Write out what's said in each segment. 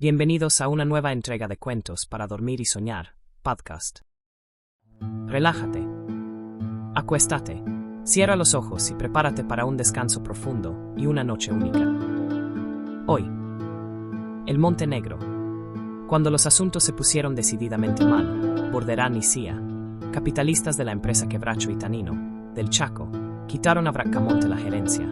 Bienvenidos a una nueva entrega de Cuentos para Dormir y Soñar, podcast. Relájate. Acuéstate. Cierra los ojos y prepárate para un descanso profundo y una noche única. Hoy, el Monte Negro. Cuando los asuntos se pusieron decididamente mal, Borderán y Cia, capitalistas de la empresa Quebracho y Tanino, del Chaco, quitaron a Bracamonte la gerencia.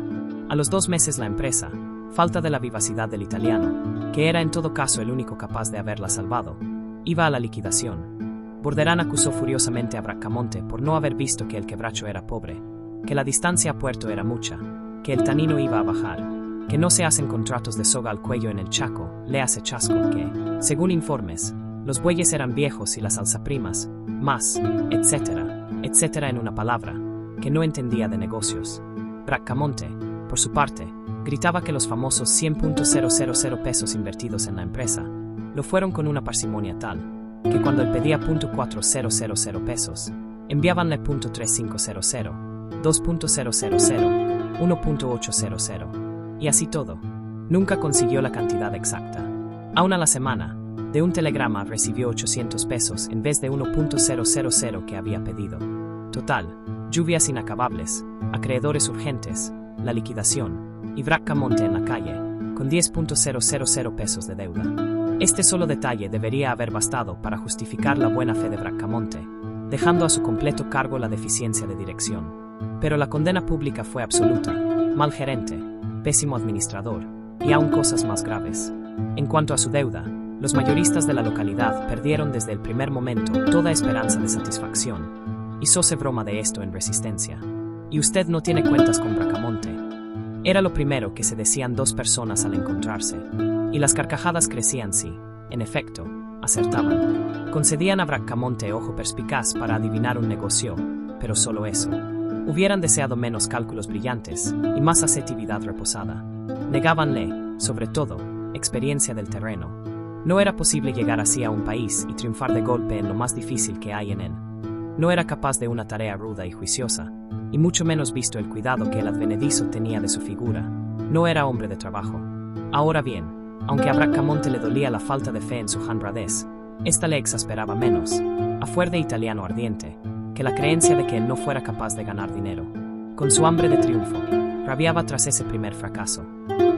A los 2 meses la empresa, falta de la vivacidad del italiano, que era en todo caso el único capaz de haberla salvado, iba a la liquidación. Borderán acusó furiosamente a Bracamonte por no haber visto que el Quebracho era pobre, que la distancia a puerto era mucha, que el Tanino iba a bajar, que no se hacen contratos de soga al cuello en el Chaco, léase chasco, que, según informes, los bueyes eran viejos y las alzaprimas, más, etcétera, etcétera en una palabra, que no entendía de negocios. Bracamonte, por su parte, gritaba que los famosos 100.000 pesos invertidos en la empresa lo fueron con una parsimonia tal, que cuando él pedía .4000 pesos, enviábanle .3500, 2.000, 1.800, y así todo. Nunca consiguió la cantidad exacta. Aún a la semana, de un telegrama recibió 800 pesos en vez de 1.000 que había pedido. Total, lluvias inacabables, acreedores urgentes, la liquidación, y Bracamonte en la calle, con 10.000 pesos de deuda. Este solo detalle debería haber bastado para justificar la buena fe de Bracamonte, dejando a su completo cargo la deficiencia de dirección. Pero la condena pública fue absoluta: mal gerente, pésimo administrador, y aún cosas más graves. En cuanto a su deuda, los mayoristas de la localidad perdieron desde el primer momento toda esperanza de satisfacción. Hízose broma de esto en Resistencia. Y usted no tiene cuentas con Bracamonte. Era lo primero que se decían 2 personas al encontrarse, y las carcajadas crecían si, en efecto, acertaban. Concedían a Bracamonte ojo perspicaz para adivinar un negocio, pero solo eso. Hubieran deseado menos cálculos brillantes y más asetividad reposada. Negábanle, sobre todo, experiencia del terreno. No era posible llegar así a un país y triunfar de golpe en lo más difícil que hay en él. No era capaz de una tarea ruda y juiciosa, y mucho menos visto el cuidado que el advenedizo tenía de su figura. No era hombre de trabajo. Ahora bien, aunque a Bracamonte le dolía la falta de fe en su honradez, esta le exasperaba menos, a fuer de italiano ardiente, que la creencia de que él no fuera capaz de ganar dinero. Con su hambre de triunfo, rabiaba tras ese primer fracaso.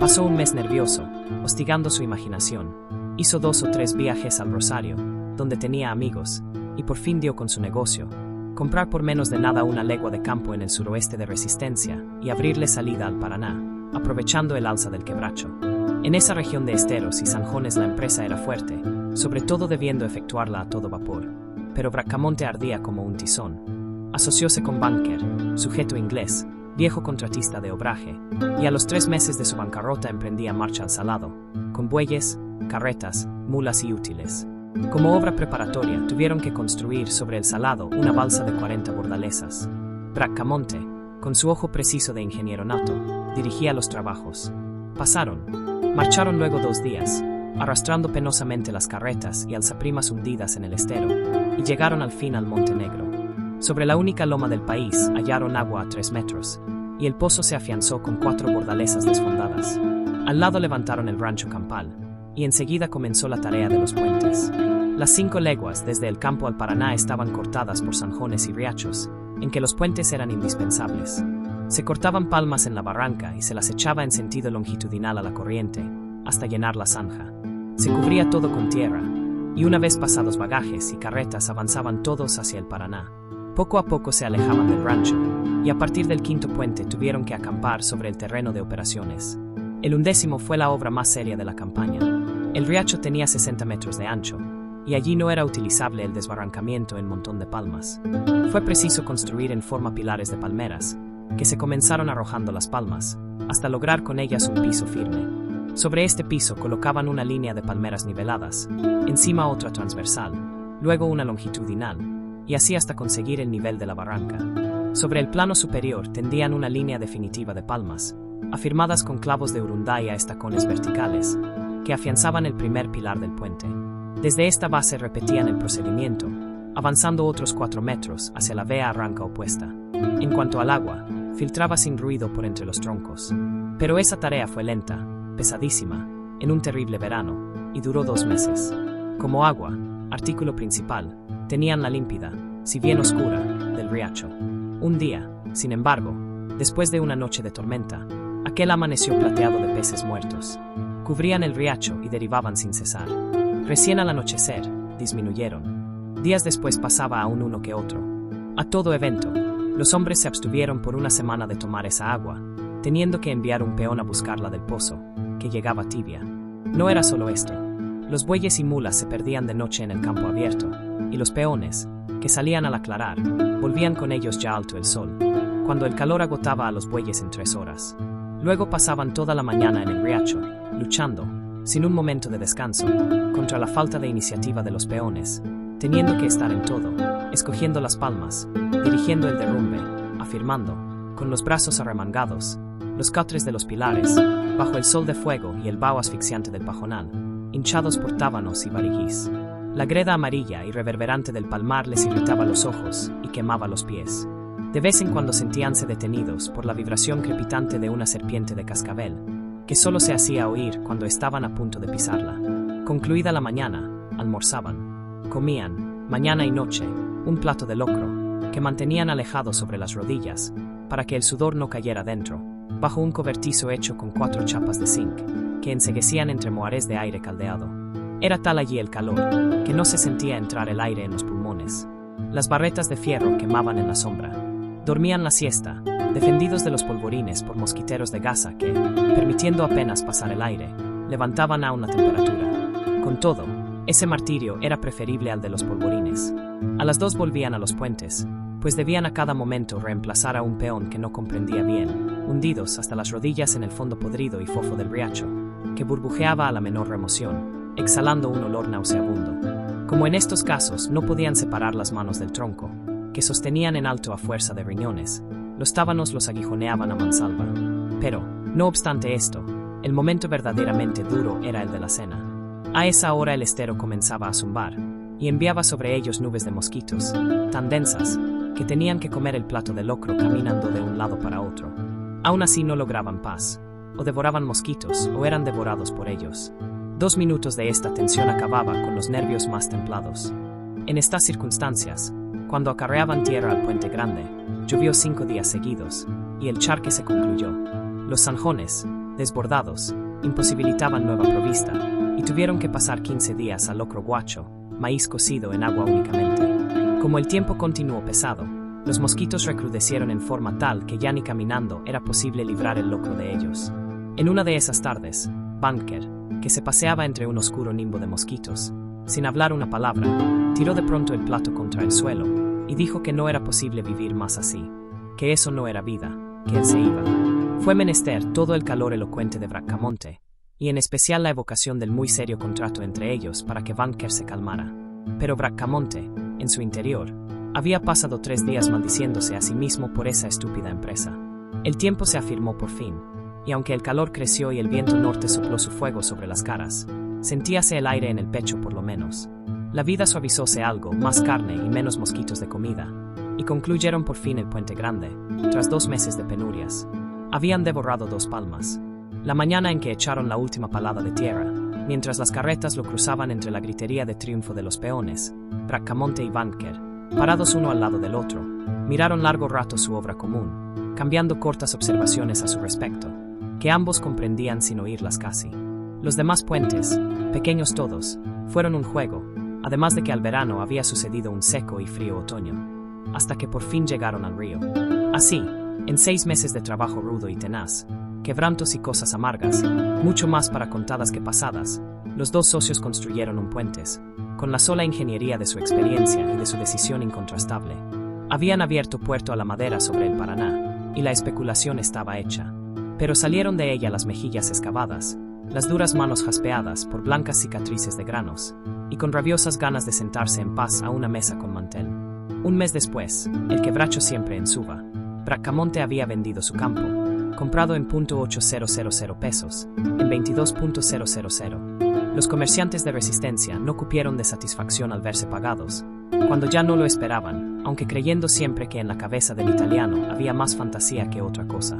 Pasó un mes nervioso, hostigando su imaginación. Hizo 2 o 3 viajes al Rosario, donde tenía amigos, y por fin dio con su negocio: comprar por menos de nada una legua de campo en el suroeste de Resistencia y abrirle salida al Paraná, aprovechando el alza del Quebracho. En esa región de esteros y zanjones la empresa era fuerte, sobre todo debiendo efectuarla a todo vapor. Pero Bracamonte ardía como un tizón. Asocióse con Banker, sujeto inglés, viejo contratista de obraje, y a los 3 meses de su bancarrota emprendía marcha al Salado, con bueyes, carretas, mulas y útiles. Como obra preparatoria tuvieron que construir sobre el Salado una balsa de 40 bordalesas. Bracamonte, con su ojo preciso de ingeniero nato, dirigía los trabajos. Marcharon luego 2 días, arrastrando penosamente las carretas y alzaprimas hundidas en el estero, y llegaron al fin al Monte Negro. Sobre la única loma del país hallaron agua a 3 metros, y el pozo se afianzó con 4 bordalesas desfondadas. Al lado levantaron el rancho campal, y enseguida comenzó la tarea de los puentes. Las 5 leguas desde el campo al Paraná estaban cortadas por zanjones y riachos, en que los puentes eran indispensables. Se cortaban palmas en la barranca y se las echaba en sentido longitudinal a la corriente, hasta llenar la zanja. Se cubría todo con tierra, y una vez pasados bagajes y carretas avanzaban todos hacia el Paraná. Poco a poco se alejaban del rancho, y a partir del 5.º puente tuvieron que acampar sobre el terreno de operaciones. El 11º fue la obra más seria de la campaña. El riacho tenía 60 metros de ancho, y allí no era utilizable el desbarrancamiento en montón de palmas. Fue preciso construir en forma pilares de palmeras, que se comenzaron arrojando las palmas, hasta lograr con ellas un piso firme. Sobre este piso colocaban una línea de palmeras niveladas, encima otra transversal, luego una longitudinal, y así hasta conseguir el nivel de la barranca. Sobre el plano superior tendían una línea definitiva de palmas, afirmadas con clavos de urunday a estacones verticales, que afianzaban el primer pilar del puente. Desde esta base repetían el procedimiento, avanzando otros 4 metros hacia la vea arranca opuesta. En cuanto al agua, filtraba sin ruido por entre los troncos. Pero esa tarea fue lenta, pesadísima, en un terrible verano, y duró 2 meses. Como agua, artículo principal, tenían la límpida, si bien oscura, del riacho. Un día, sin embargo, después de una noche de tormenta, aquel amaneció plateado de peces muertos. Cubrían el riacho y derivaban sin cesar. Recién al anochecer, disminuyeron. Días después pasaba aún uno que otro. A todo evento, los hombres se abstuvieron por una semana de tomar esa agua, teniendo que enviar un peón a buscarla del pozo, que llegaba tibia. No era solo esto. Los bueyes y mulas se perdían de noche en el campo abierto, y los peones, que salían al aclarar, volvían con ellos ya alto el sol, cuando el calor agotaba a los bueyes en 3 horas. Luego pasaban toda la mañana en el riacho, luchando, sin un momento de descanso, contra la falta de iniciativa de los peones, teniendo que estar en todo, escogiendo las palmas, dirigiendo el derrumbe, afirmando, con los brazos arremangados, los catres de los pilares, bajo el sol de fuego y el vaho asfixiante del pajonal, hinchados por tábanos y bariguís. La greda amarilla y reverberante del palmar les irritaba los ojos y quemaba los pies. De vez en cuando sentíanse detenidos por la vibración crepitante de una serpiente de cascabel, que solo se hacía oír cuando estaban a punto de pisarla. Concluida la mañana, almorzaban. Comían, mañana y noche, un plato de locro, que mantenían alejado sobre las rodillas, para que el sudor no cayera dentro, bajo un cobertizo hecho con 4 chapas de zinc, que enseguecían entre moarés de aire caldeado. Era tal allí el calor, que no se sentía entrar el aire en los pulmones. Las barretas de fierro quemaban en la sombra. Dormían la siesta, defendidos de los polvorines por mosquiteros de gasa que, permitiendo apenas pasar el aire, levantaban aún la temperatura. Con todo, ese martirio era preferible al de los polvorines. A las 2 volvían a los puentes, pues debían a cada momento reemplazar a un peón que no comprendía bien, hundidos hasta las rodillas en el fondo podrido y fofo del riacho, que burbujeaba a la menor remoción, exhalando un olor nauseabundo. Como en estos casos no podían separar las manos del tronco, que sostenían en alto a fuerza de riñones, los tábanos los aguijoneaban a mansalva. Pero, no obstante esto, el momento verdaderamente duro era el de la cena. A esa hora el estero comenzaba a zumbar, y enviaba sobre ellos nubes de mosquitos, tan densas, que tenían que comer el plato de locro caminando de un lado para otro. Aún así no lograban paz, o devoraban mosquitos, o eran devorados por ellos. 2 minutos de esta tensión acababa con los nervios más templados. En estas circunstancias, cuando acarreaban tierra al Puente Grande, llovió 5 días seguidos, y el charque se concluyó. Los zanjones, desbordados, imposibilitaban nueva provista, y tuvieron que pasar 15 días al locro guacho, maíz cocido en agua únicamente. Como el tiempo continuó pesado, los mosquitos recrudecieron en forma tal que ya ni caminando era posible librar el locro de ellos. En una de esas tardes, Banker, que se paseaba entre un oscuro nimbo de mosquitos, sin hablar una palabra, tiró de pronto el plato contra el suelo, y dijo que no era posible vivir más así, que eso no era vida, que él se iba. Fue menester todo el calor elocuente de Bracamonte, y en especial la evocación del muy serio contrato entre ellos para que Banker se calmara. Pero Bracamonte, en su interior, había pasado 3 días maldiciéndose a sí mismo por esa estúpida empresa. El tiempo se afirmó por fin, y aunque el calor creció y el viento norte sopló su fuego sobre las caras, sentíase el aire en el pecho por lo menos. La vida suavizóse algo, más carne y menos mosquitos de comida, y concluyeron por fin el Puente Grande, tras 2 meses de penurias. Habían devorado 2 palmas. La mañana en que echaron la última palada de tierra, mientras las carretas lo cruzaban entre la gritería de triunfo de los peones, Bracamonte y Banker, parados uno al lado del otro, miraron largo rato su obra común, cambiando cortas observaciones a su respecto, que ambos comprendían sin oírlas casi. Los demás puentes, pequeños todos, fueron un juego, además de que al verano había sucedido un seco y frío otoño, hasta que por fin llegaron al río. Así, en 6 meses de trabajo rudo y tenaz, quebrantos y cosas amargas, mucho más para contadas que pasadas, los 2 socios construyeron un puente, con la sola ingeniería de su experiencia y de su decisión incontrastable. Habían abierto puerto a la madera sobre el Paraná, y la especulación estaba hecha. Pero salieron de ella las mejillas excavadas, las duras manos jaspeadas por blancas cicatrices de granos, y con rabiosas ganas de sentarse en paz a una mesa con mantel. 1 mes después, el quebracho siempre en suba, Bracamonte había vendido su campo, comprado en .800 pesos, en 22.000. Los comerciantes de Resistencia no cupieron de satisfacción al verse pagados, cuando ya no lo esperaban, aunque creyendo siempre que en la cabeza del italiano había más fantasía que otra cosa.